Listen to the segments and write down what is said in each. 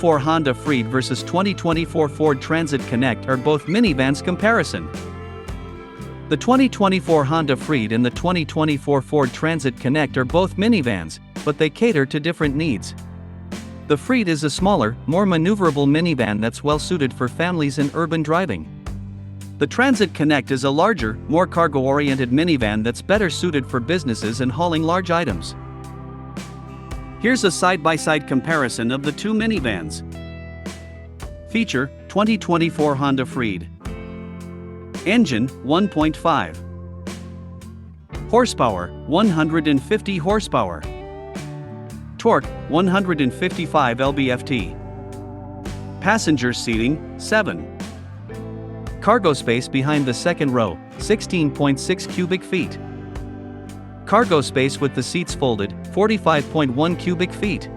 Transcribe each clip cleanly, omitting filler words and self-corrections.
2024 Honda Freed versus 2024 Ford Transit Connect are both minivans comparison. The 2024 Honda Freed and the 2024 Ford Transit Connect are both minivans, but they cater to different needs. The Freed is a smaller, more maneuverable minivan that's well suited for families and urban driving. The Transit Connect is a larger, more cargo-oriented minivan that's better suited for businesses and hauling large items. Here's a side-by-side comparison of the two minivans. Feature: 2024 Honda Freed. Engine: 1.5. Horsepower: 150 horsepower. Torque: 155 lb-ft. Passenger seating: 7. Cargo space behind the second row: 16.6 cubic feet. Cargo space with the seats folded: 45.1 cubic feet.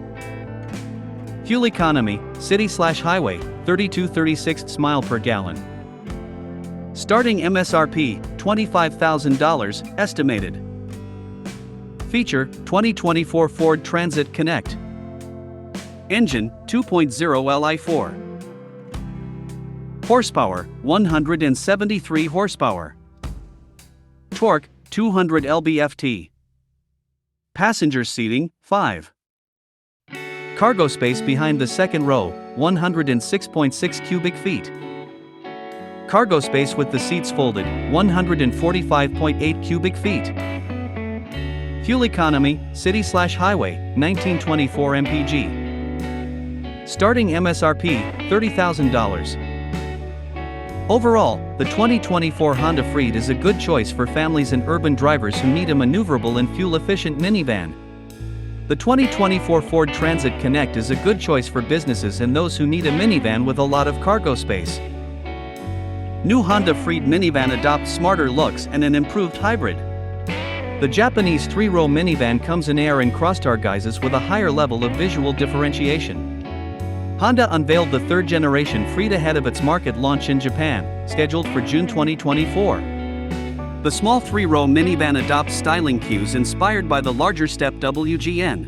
Fuel economy, city/highway, 32.36 miles per gallon. Starting MSRP, $25,000, estimated. Feature: 2024 Ford Transit Connect. Engine: 2.0 Li4. Horsepower: 173 horsepower. Torque: 200 lb-ft. Passenger seating: 5. Cargo space behind the second row: 106.6 cubic feet. Cargo space with the seats folded: 145.8 cubic feet. Fuel economy, city/highway, 1924 mpg. Starting MSRP, $30,000. Overall, the 2024 Honda Freed is a good choice for families and urban drivers who need a maneuverable and fuel-efficient minivan. The 2024 Ford Transit Connect is a good choice for businesses and those who need a minivan with a lot of cargo space. New Honda Freed minivan adopts smarter looks and an improved hybrid. The Japanese 3-row minivan comes in air and crosstar guises with a higher level of visual differentiation. Honda unveiled the third-generation Freed ahead of its market launch in Japan, scheduled for June 2024. The small 3-row minivan adopts styling cues inspired by the larger step WGN.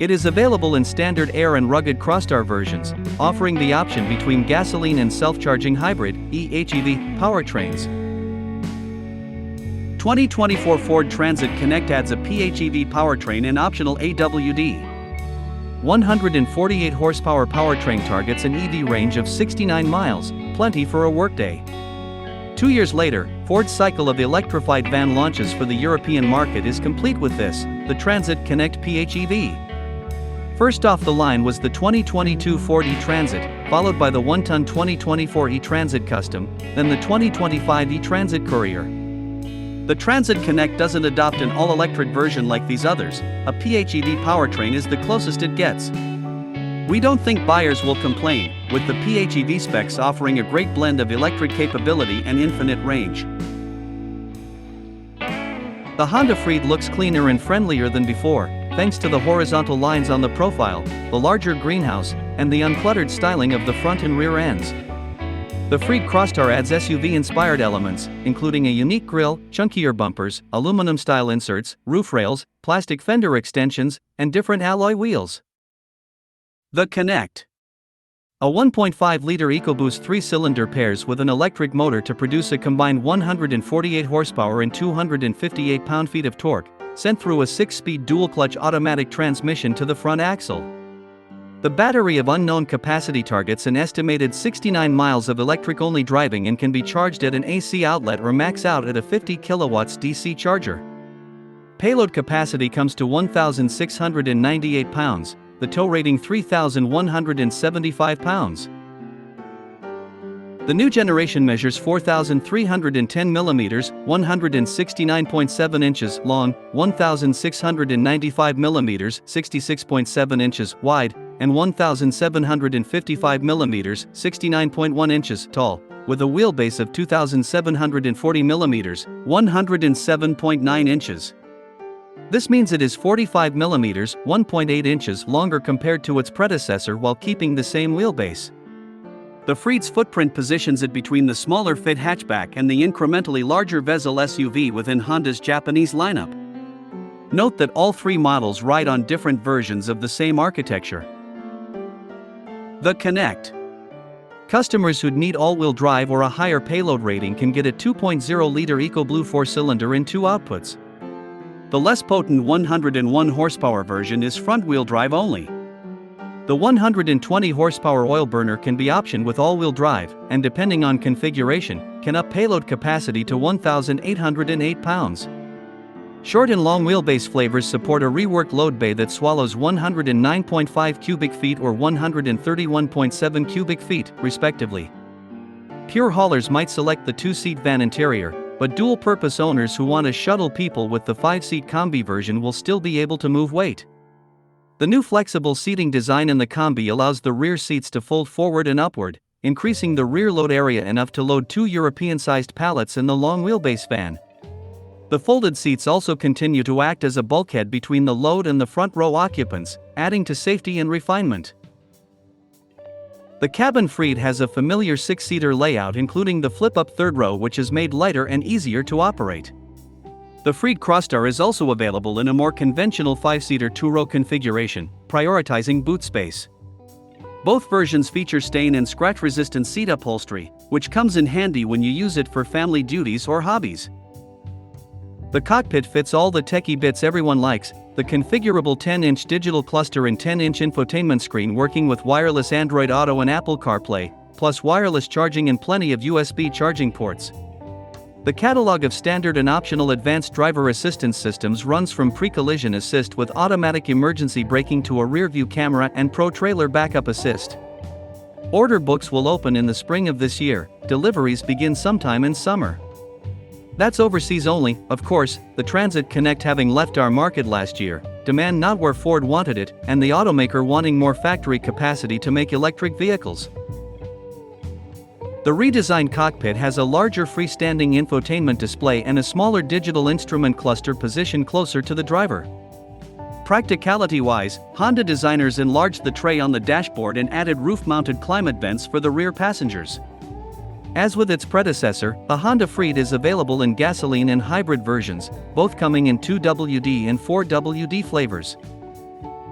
It is available in standard air and rugged crosstar versions, offering the option between gasoline and self-charging hybrid (EHEV) powertrains. 2024 Ford Transit Connect adds a PHEV powertrain and optional AWD. 148 horsepower powertrain targets an EV range of 69 miles, plenty for a workday. 2 years later, Ford's cycle of electrified van launches for the European market is complete with this, the Transit Connect PHEV. First off the line was the 2022 Ford E-Transit, followed by the 1-ton 2024 E-Transit Custom, then the 2025 E-Transit Courier. The Transit Connect doesn't adopt an all-electric version like these others. A PHEV powertrain is the closest it gets. We don't think buyers will complain, with the PHEV specs offering a great blend of electric capability and infinite range. The Honda Freed looks cleaner and friendlier than before, thanks to the horizontal lines on the profile, the larger greenhouse, and the uncluttered styling of the front and rear ends. The Freed Crosstar adds SUV-inspired elements, including a unique grille, chunkier bumpers, aluminum-style inserts, roof rails, plastic fender extensions, and different alloy wheels. The Connect. A 1.5-liter EcoBoost 3-cylinder pairs with an electric motor to produce a combined 148 horsepower and 258 pound-feet of torque, sent through a 6-speed dual-clutch automatic transmission to the front axle. The battery of unknown capacity targets an estimated 69 miles of electric-only driving and can be charged at an AC outlet or max out at a 50 kilowatts DC charger. Payload capacity comes to 1,698 pounds, the tow rating 3,175 pounds. The new generation measures 4,310 millimeters, 169.7 inches long, 1,695 millimeters, 66.7 inches wide, and 1,755 millimeters, 69.1 inches tall, with a wheelbase of 2,740 millimeters, 107.9 inches. This means it is 45 millimeters, 1.8 inches longer compared to its predecessor while keeping the same wheelbase. The Freed's footprint positions it between the smaller fit hatchback and the incrementally larger Vezel SUV within Honda's Japanese lineup. Note that all three models ride on different versions of the same architecture. The Connect. Customers who'd need all-wheel drive or a higher payload rating can get a 2.0-liter EcoBlue 4-cylinder in 2 outputs. The less potent 101 horsepower version is front-wheel drive only. The 120 horsepower oil burner can be optioned with all-wheel drive, and depending on configuration, can up payload capacity to 1,808 pounds. Short and long wheelbase flavors support a reworked load bay that swallows 109.5 cubic feet or 131.7 cubic feet, respectively. Pure haulers might select the 2-seat van interior, but dual-purpose owners who want to shuttle people with the 5-seat Combi version will still be able to move weight. The new flexible seating design in the Combi allows the rear seats to fold forward and upward, increasing the rear load area enough to load 2 European-sized pallets in the long wheelbase van. The folded seats also continue to act as a bulkhead between the load and the front row occupants, adding to safety and refinement. The cabin Freed has a familiar 6-seater layout including the flip-up third row, which is made lighter and easier to operate. The Freed Crossstar is also available in a more conventional 5-seater 2-row configuration, prioritizing boot space. Both versions feature stain and scratch-resistant seat upholstery, which comes in handy when you use it for family duties or hobbies. The cockpit fits all the techie bits everyone likes: the configurable 10-inch digital cluster and 10-inch infotainment screen working with wireless Android Auto and Apple CarPlay, plus wireless charging and plenty of USB charging ports. The catalog of standard and optional advanced driver assistance systems runs from pre-collision assist with automatic emergency braking to a rear-view camera and Pro Trailer Backup Assist. Order books will open in the spring of this year. Deliveries begin sometime in summer. That's overseas only, of course, the Transit Connect having left our market last year, demand not where Ford wanted it, and the automaker wanting more factory capacity to make electric vehicles. The redesigned cockpit has a larger freestanding infotainment display and a smaller digital instrument cluster positioned closer to the driver. Practicality-wise, Honda designers enlarged the tray on the dashboard and added roof-mounted climate vents for the rear passengers. As with its predecessor, the Honda Freed is available in gasoline and hybrid versions, both coming in 2WD and 4WD flavors.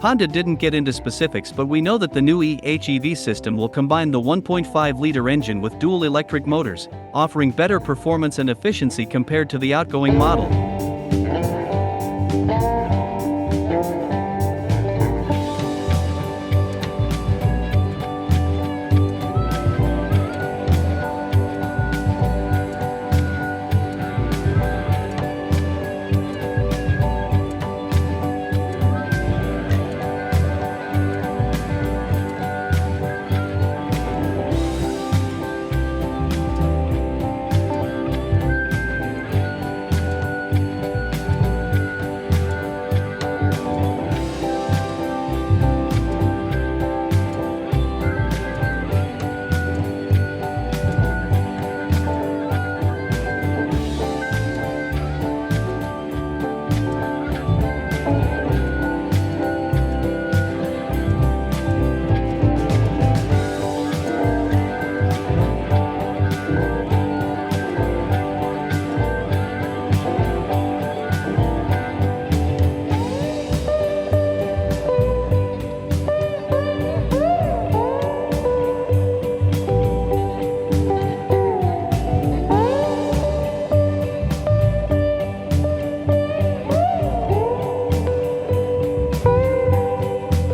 Honda didn't get into specifics, but we know that the new eHEV system will combine the 1.5-liter engine with dual electric motors, offering better performance and efficiency compared to the outgoing model.